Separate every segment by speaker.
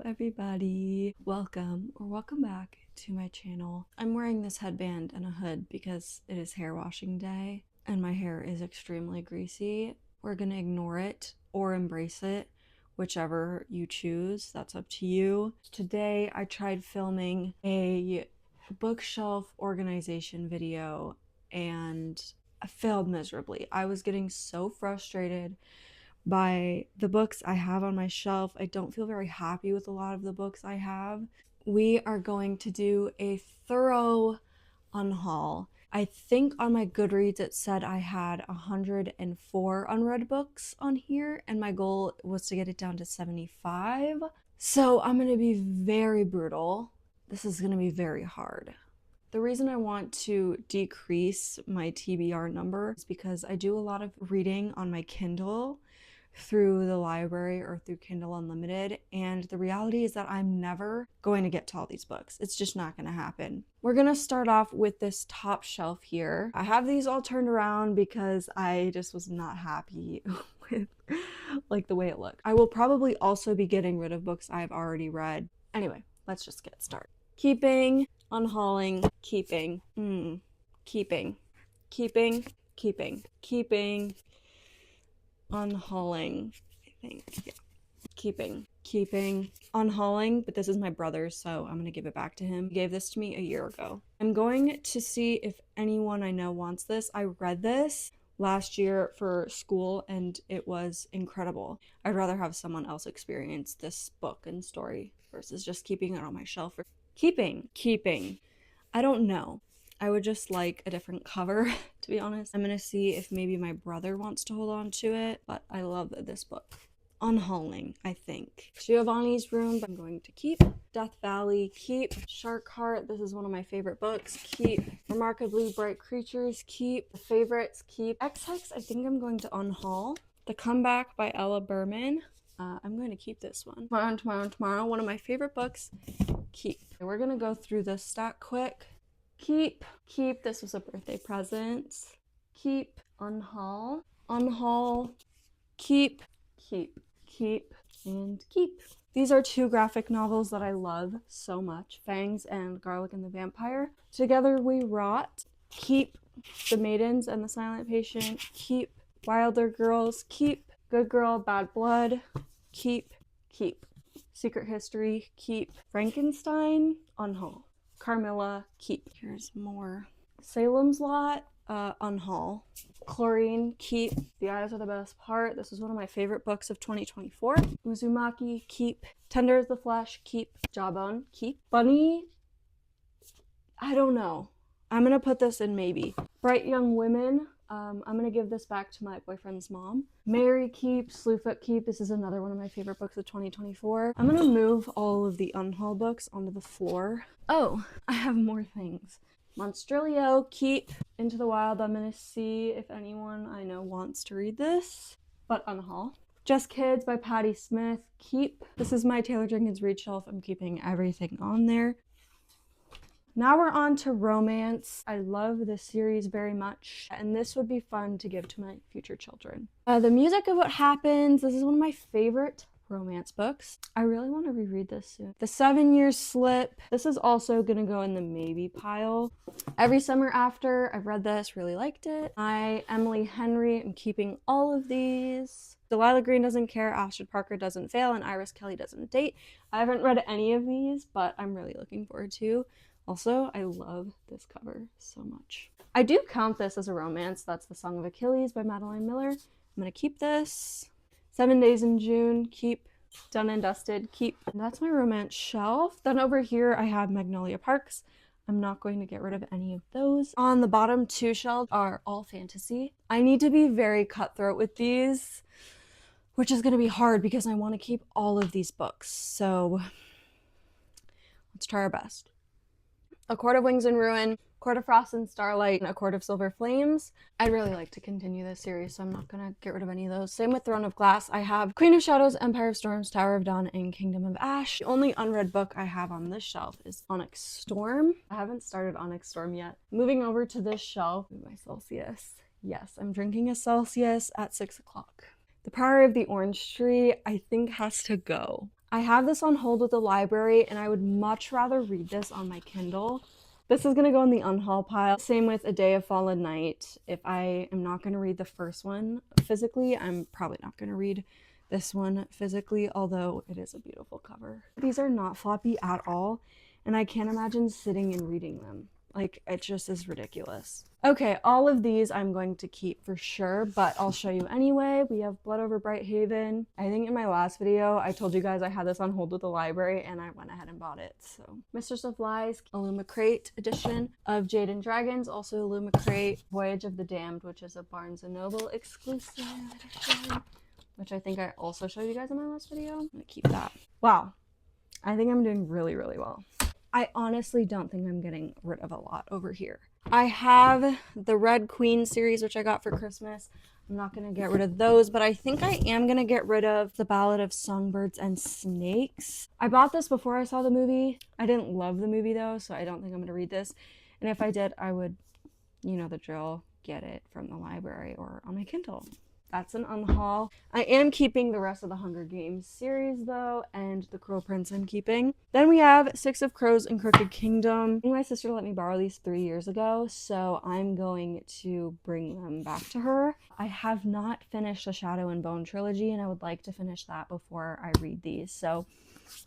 Speaker 1: Hello everybody, welcome back to my channel. I'm wearing this headband and a hood because it is hair washing day and my hair is extremely greasy. We're gonna ignore it or embrace it, whichever you choose, that's up to you. Today I tried filming a bookshelf organization video and I failed miserably. I was getting so frustrated by the books I have on my shelf. I don't feel very happy with a lot of the books I have. We are going to do a thorough unhaul. I think on my Goodreads it said I had 104 unread books on here, and my goal was to get it down to 75. So I'm going to be very brutal. This is going to be very hard. The reason I want to decrease my TBR number is because I do a lot of reading on my Kindle through the library or through Kindle Unlimited, and the reality is that I'm never going to get to all these books. It's just not going to happen. We're going to start off with this top shelf here. I have these all turned around because I just was not happy with like the way it looked. I will probably also be getting rid of books I've already read. Anyway, let's just get started. Keeping, unhauling, keeping, keeping, unhauling, I think, yeah. Keeping, unhauling, but this is my brother's, so I'm gonna give it back to him. He gave this to me a year ago. I'm going to see if anyone I know wants this. I read this last year for school and it was incredible. I'd rather have someone else experience this book and story versus just keeping it on my shelf. Keeping. I don't know. I would just like a different cover, to be honest. I'm gonna see if maybe my brother wants to hold on to it, but I love this book. Unhauling, I think. Giovanni's Room, I'm going to keep. Death Valley, keep. Shark Heart, this is one of my favorite books, keep. Remarkably Bright Creatures, keep. The Favorites, keep. X-Hex, I think I'm going to unhaul. The Comeback by Ella Berman. I'm going to keep this one. Tomorrow, one of my favorite books, keep. We're gonna go through this stack quick. Keep, this was a birthday present. Keep, unhaul, keep, and keep. These are two graphic novels that I love so much. Fangs and Garlic and the Vampire. Together We Rot, keep. The Maidens and the Silent Patient, keep. Wilder Girls, keep. Good Girl, Bad Blood, keep. Secret History, keep. Frankenstein, unhaul. Carmilla, keep. Here's more. Salem's Lot, unhaul. Chlorine, keep. The Eyes Are the Best Part. This is one of my favorite books of 2024. Uzumaki, keep. Tender as the Flesh, keep. Jawbone, keep. Bunny, I don't know. I'm gonna put this in maybe. Bright Young Women, I'm gonna give this back to my boyfriend's mom. Mary, keep. Slewfoot, keep. This is another one of my favorite books of 2024. I'm gonna move all of the unhaul books onto the floor. Oh, I have more things. Monstrilio, keep. Into the Wild, I'm gonna see if anyone I know wants to read this, but unhaul. Just Kids by Patti Smith, keep. This is my Taylor Jenkins Reid shelf. I'm keeping everything on there. Now we're on to romance. I love this series very much, and this would be fun to give to my future children. The Music of What Happens. This is one of my favorite romance books. I really want to reread this soon. The 7 Year Slip. This is also gonna go in the maybe pile. Every Summer After. I've read this, really liked it. Emily Henry. I'm keeping all of these. Delilah Green Doesn't Care, Astrid Parker Doesn't Fail, and Iris Kelly Doesn't Date. I haven't read any of these, but I'm really looking forward to. Also, I love this cover so much. I do count this as a romance. That's The Song of Achilles by Madeline Miller. I'm gonna keep this. 7 Days in June, keep. Done and Dusted, keep. And that's my romance shelf. Then over here I have Magnolia Parks. I'm not going to get rid of any of those. On the bottom two shelves are all fantasy. I need to be very cutthroat with these, which is gonna be hard because I want to keep all of these books. So let's try our best. A Court of Wings and Ruin, Court of Frost and Starlight, and A Court of Silver Flames. I'd really like to continue this series, so I'm not gonna get rid of any of those. Same with Throne of Glass. I have Queen of Shadows, Empire of Storms, Tower of Dawn, and Kingdom of Ash. The only unread book I have on this shelf is Onyx Storm. I haven't started Onyx Storm yet. Moving over to this shelf, my Celsius. Yes, I'm drinking a Celsius at 6 o'clock. The Priory of the Orange Tree, I think, has to go. I have this on hold with the library, and I would much rather read this on my Kindle. This is gonna go in the unhaul pile. Same with A Day of Fallen Night. If I am not gonna read the first one physically, I'm probably not gonna read this one physically, although it is a beautiful cover. These are not floppy at all, and I can't imagine sitting and reading them. Like, it just is ridiculous. Okay, all of these I'm going to keep for sure, but I'll show you anyway. We have Blood Over Bright Haven. I think in my last video, I told you guys I had this on hold with the library, and I went ahead and bought it. So, Mistress of Lies, Illuma Crate edition of Jade and Dragons, also Illuma Crate. Voyage of the Damned, which is a Barnes & Noble exclusive edition, which I think I also showed you guys in my last video. I'm gonna keep that. Wow, I think I'm doing really, really well. I honestly don't think I'm getting rid of a lot over here. I have the Red Queen series, which I got for Christmas. I'm not going to get rid of those, but I think I am going to get rid of The Ballad of Songbirds and Snakes. I bought this before I saw the movie. I didn't love the movie though, so I don't think I'm going to read this. And if I did, I would, you know the drill, get it from the library or on my Kindle. That's an unhaul. I am keeping the rest of the Hunger Games series though, and the Crow Prince I'm keeping. Then we have Six of Crows and Crooked Kingdom. My sister let me borrow these 3 years ago, so I'm going to bring them back to her. I have not finished the Shadow and Bone trilogy, and I would like to finish that before I read these. So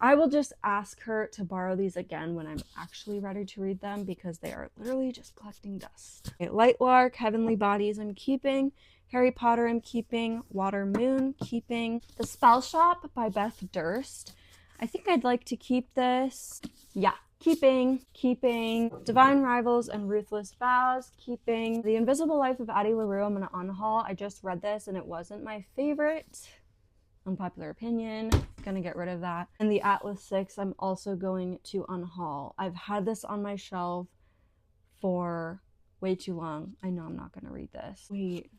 Speaker 1: I will just ask her to borrow these again when I'm actually ready to read them, because they are literally just collecting dust. Okay, Lightlark, Heavenly Bodies I'm keeping. Harry Potter I'm keeping. Water Moon keeping. The Spell Shop by Beth Durst. I think I'd like to keep this. Yeah, keeping. Divine Rivals and Ruthless Vows, keeping. The Invisible Life of Addie LaRue I'm gonna unhaul. I just read this and it wasn't my favorite. Unpopular opinion, gonna get rid of that. And the Atlas 6 I'm also going to unhaul. I've had this on my shelf for way too long. I know I'm not gonna read this. Wait.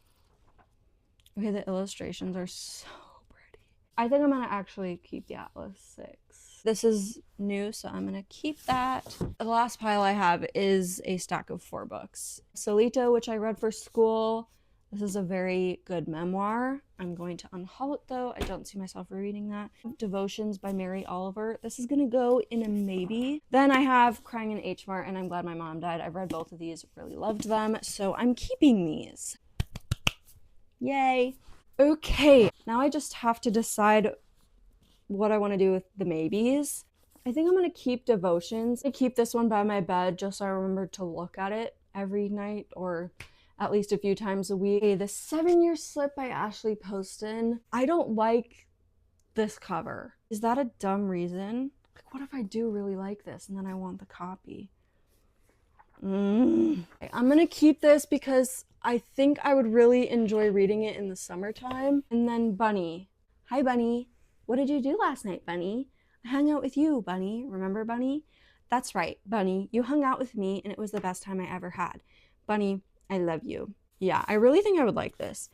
Speaker 1: Okay, the illustrations are so pretty. I think I'm gonna actually keep the Atlas 6. This is new, so I'm gonna keep that. The last pile I have is a stack of 4 books. Solito, which I read for school. This is a very good memoir. I'm going to unhaul it though. I don't see myself rereading that. Devotions by Mary Oliver. This is gonna go in a maybe. Then I have Crying in H Mart and I'm Glad My Mom Died. I've read both of these, really loved them, so I'm keeping these. Yay. Okay, now I just have to decide what I want to do with the maybes. I think I'm going to keep Devotions. I keep this one by my bed just so I remember to look at it every night or at least a few times a week. Okay, the 7-Year Slip by Ashley Poston. I don't like this cover. Is that a dumb reason? Like, what if I do really like this and then I want the copy? I'm gonna keep this because I think I would really enjoy reading it in the summertime. And then Bunny. Hi, Bunny. What did you do last night, Bunny? I hung out with you, Bunny. Remember, Bunny? That's right, Bunny. You hung out with me and it was the best time I ever had. Bunny, I love you. Yeah, I really think I would like this.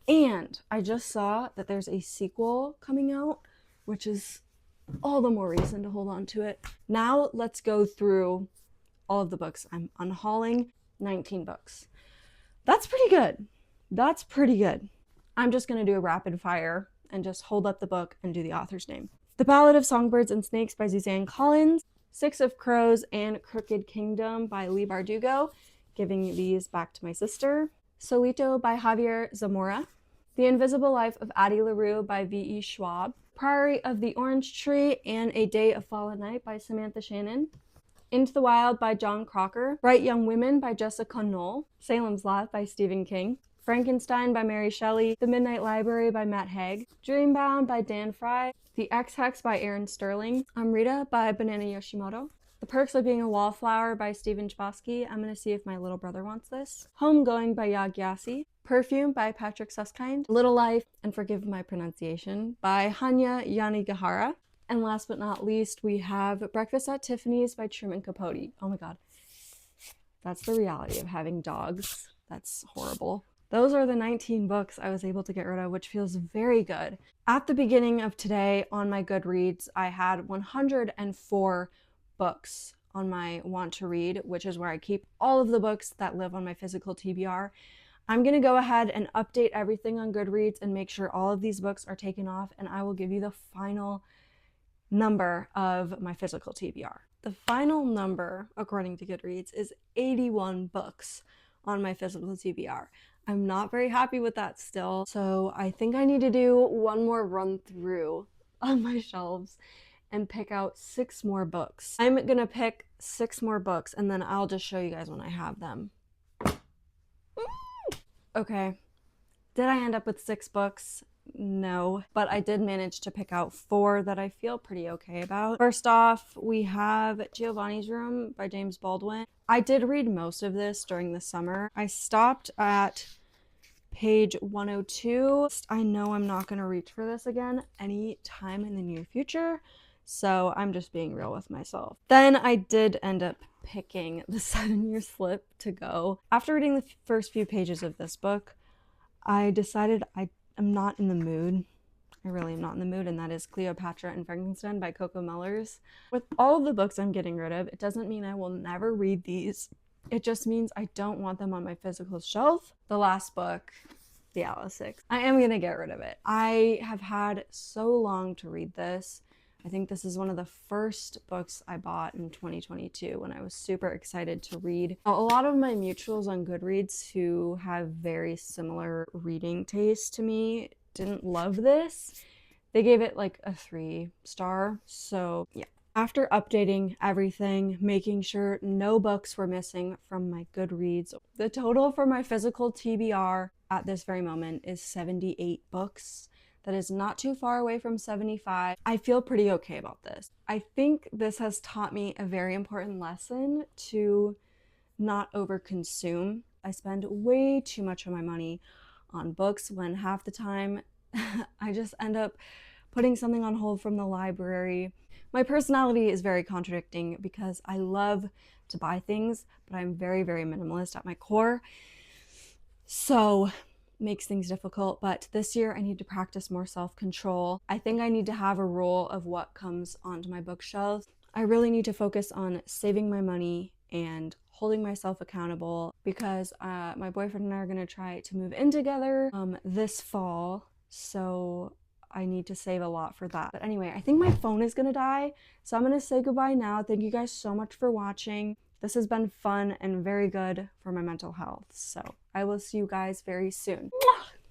Speaker 1: And I just saw that there's a sequel coming out, which is all the more reason to hold on to it. Now let's go through all of the books I'm unhauling. 19 books. That's pretty good. That's pretty good. I'm just going to do a rapid fire and just hold up the book and do the author's name. The Ballad of Songbirds and Snakes by Suzanne Collins. Six of Crows and Crooked Kingdom by Leigh Bardugo. Giving these back to my sister. Solito by Javier Zamora. The Invisible Life of Addie LaRue by V.E. Schwab. Priory of the Orange Tree and A Day of Fallen Night by Samantha Shannon. Into the Wild by John Crocker. Bright Young Women by Jessica Knoll. Salem's Lot by Stephen King. Frankenstein by Mary Shelley. The Midnight Library by Matt Haig. Dreambound by Dan Fry. The Ex-Hex by Aaron Sterling. Amrita by Banana Yoshimoto. The Perks of Being a Wallflower by Stephen Chbosky. I'm going to see if my little brother wants this. Homegoing by Yag Yassi. Perfume by Patrick Suskind. Little Life, and forgive my pronunciation, by Hanya Yanagihara. And last but not least, we have Breakfast at Tiffany's by Truman Capote. Oh my god. That's the reality of having dogs. That's horrible. Those are the 19 books I was able to get rid of, which feels very good. At the beginning of today on my Goodreads, I had 104 books on my want to read, which is where I keep all of the books that live on my physical TBR. I'm going to go ahead and update everything on Goodreads and make sure all of these books are taken off, and I will give you the final number of my physical TBR. The final number, according to Goodreads, is 81 books on my physical TBR. I'm not very happy with that still, so I think I need to do one more run through on my shelves and pick out 6 more books. I'm gonna pick 6 more books and then I'll just show you guys when I have them. Okay, did I end up with 6 books? No, but I did manage to pick out 4 that I feel pretty okay about. First off, we have Giovanni's Room by James Baldwin. I did read most of this during the summer. I stopped at page 102. I know I'm not going to reach for this again any time in the near future, so I'm just being real with myself. Then I did end up picking The 7-Year Slip to go. After reading the first few pages of this book, I decided I'm not in the mood. I really am not in the mood, and that is Cleopatra and Frankenstein by Coco Mellors. With all of the books I'm getting rid of, it doesn't mean I will never read these. It just means I don't want them on my physical shelf. The last book, The Alice Six, I am gonna get rid of it. I have had so long to read this. I think this is one of the first books I bought in 2022 when I was super excited to read. A lot of my mutuals on Goodreads who have very similar reading tastes to me didn't love this. They gave it like a 3-star, so yeah. After updating everything, making sure no books were missing from my Goodreads, the total for my physical TBR at this very moment is 78 books. That is not too far away from 75. I feel pretty okay about this. I think this has taught me a very important lesson to not overconsume. I spend way too much of my money on books when half the time I just end up putting something on hold from the library. My personality is very contradicting because I love to buy things, but I'm very, very minimalist at my core. So makes things difficult, but this year I need to practice more self-control. I think I need to have a rule of what comes onto my bookshelf. I really need to focus on saving my money and holding myself accountable because my boyfriend and I are going to try to move in together this fall, so I need to save a lot for that. But anyway, I think my phone is going to die, so I'm going to say goodbye now. Thank you guys so much for watching. This has been fun and very good for my mental health. So I will see you guys very soon. Mwah!